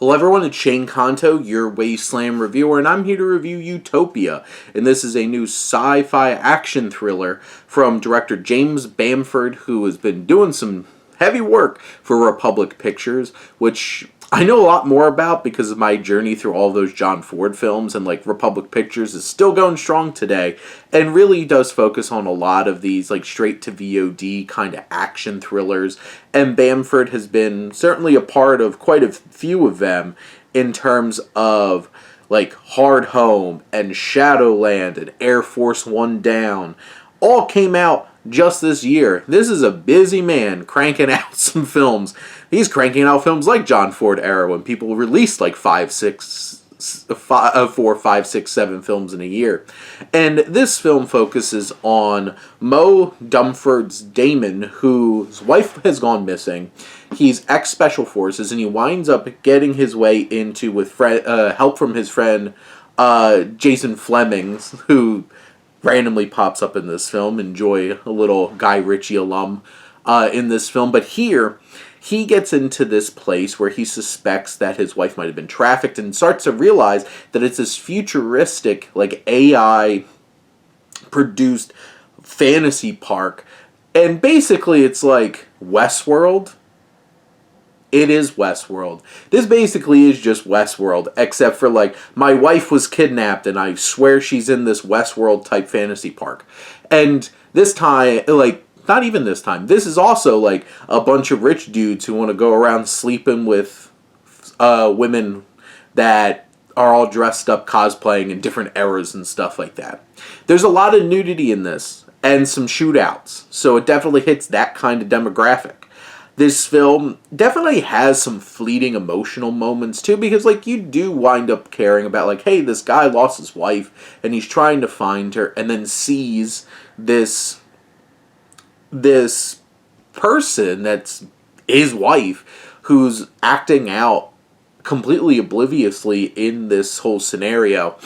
Hello everyone, it's Shane Kanto, your Wasteland reviewer, and I'm here to review Utopia. And this is a new sci-fi action thriller from director James Bamford, who has been doing some heavy work for Republic Pictures, which I know a lot more about because of my journey through all those John Ford films, and like Republic Pictures is still going strong today and really does focus on a lot of these like straight to VOD kind of action thrillers, and Bamford has been certainly a part of quite a few of them in terms of like Hard Home and Shadowland and Air Force One Down. All came out just this year. This is a busy man cranking out some films. He's cranking out films like John Ford era when people released like 4, 5, 6, 7 films in a year. And this film focuses on Mo Dumford's Damon, whose wife has gone missing. He's ex-Special Forces, and he winds up getting his way into, with help from his friend Jason Flemings, who randomly pops up in this film. Enjoy a little Guy Ritchie alum in this film. But here, he gets into this place where he suspects that his wife might have been trafficked and starts to realize that it's this futuristic, like AI-produced fantasy park. And basically it's like Westworld. It is Westworld. This basically is just Westworld, except for like, my wife was kidnapped and I swear she's in this Westworld type fantasy park. And this time, like, not even this time, this is also like a bunch of rich dudes who want to go around sleeping with women that are all dressed up cosplaying in different eras and stuff like that. There's a lot of nudity in this and some shootouts, so it definitely hits that kind of demographic. This film definitely has some fleeting emotional moments too, because like you do wind up caring about like, hey, this guy lost his wife and he's trying to find her, and then sees this person that's his wife who's acting out completely obliviously in this whole scenario.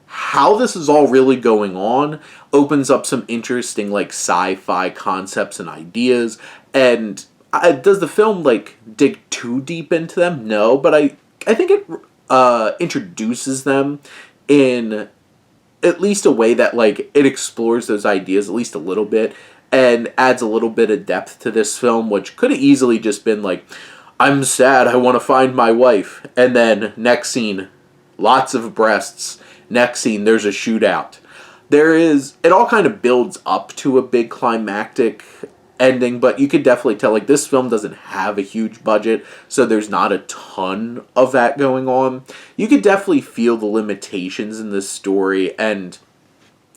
How this is all really going on opens up some interesting like sci-fi concepts and ideas. And does the film like dig too deep into them? No, but I think it introduces them in at least a way that like it explores those ideas at least a little bit and adds a little bit of depth to this film, which could have easily just been like, I'm sad, I want to find my wife, and then next scene, lots of breasts, next scene, there's a shootout. It all kind of builds up to a big climactic ending, but you could definitely tell like this film doesn't have a huge budget, so there's not a ton of that going on. You could definitely feel the limitations in this story and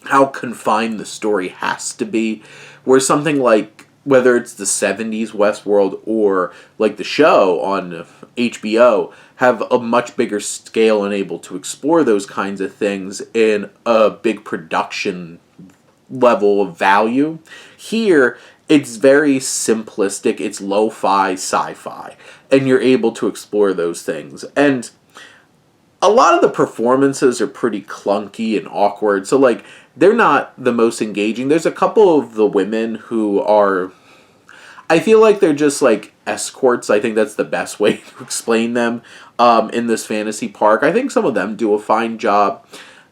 how confined the story has to be, where something like, whether it's the 70s Westworld or like the show on HBO, have a much bigger scale and able to explore those kinds of things in a big production level of value. Here, it's very simplistic, it's lo-fi sci-fi, and you're able to explore those things. And a lot of the performances are pretty clunky and awkward, so like, they're not the most engaging. There's a couple of the women who are, I feel like they're just like escorts. I think that's the best way to explain them in this fantasy park. I think some of them do a fine job.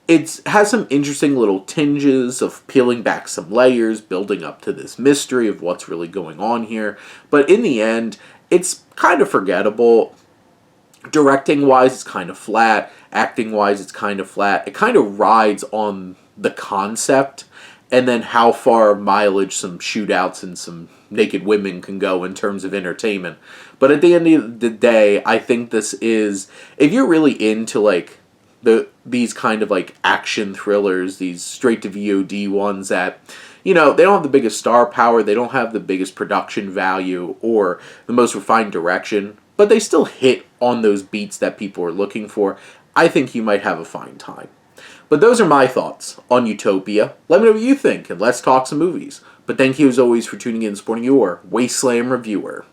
It has some interesting little tinges of peeling back some layers, building up to this mystery of what's really going on here. But in the end, it's kind of forgettable. Directing-wise, it's kind of flat. Acting-wise, it's kind of flat. It kind of rides on the concept and then how far mileage some shootouts and some naked women can go in terms of entertainment. But at the end of the day, I think this is, if you're really into like these kind of like action thrillers, these straight to VOD ones that, you know, they don't have the biggest star power, they don't have the biggest production value or the most refined direction, but they still hit on those beats that people are looking for, I think you might have a fine time. But those are my thoughts on Utopia. Let me know what you think, and let's talk some movies. But thank you as always for tuning in and supporting your Wasteland reviewer.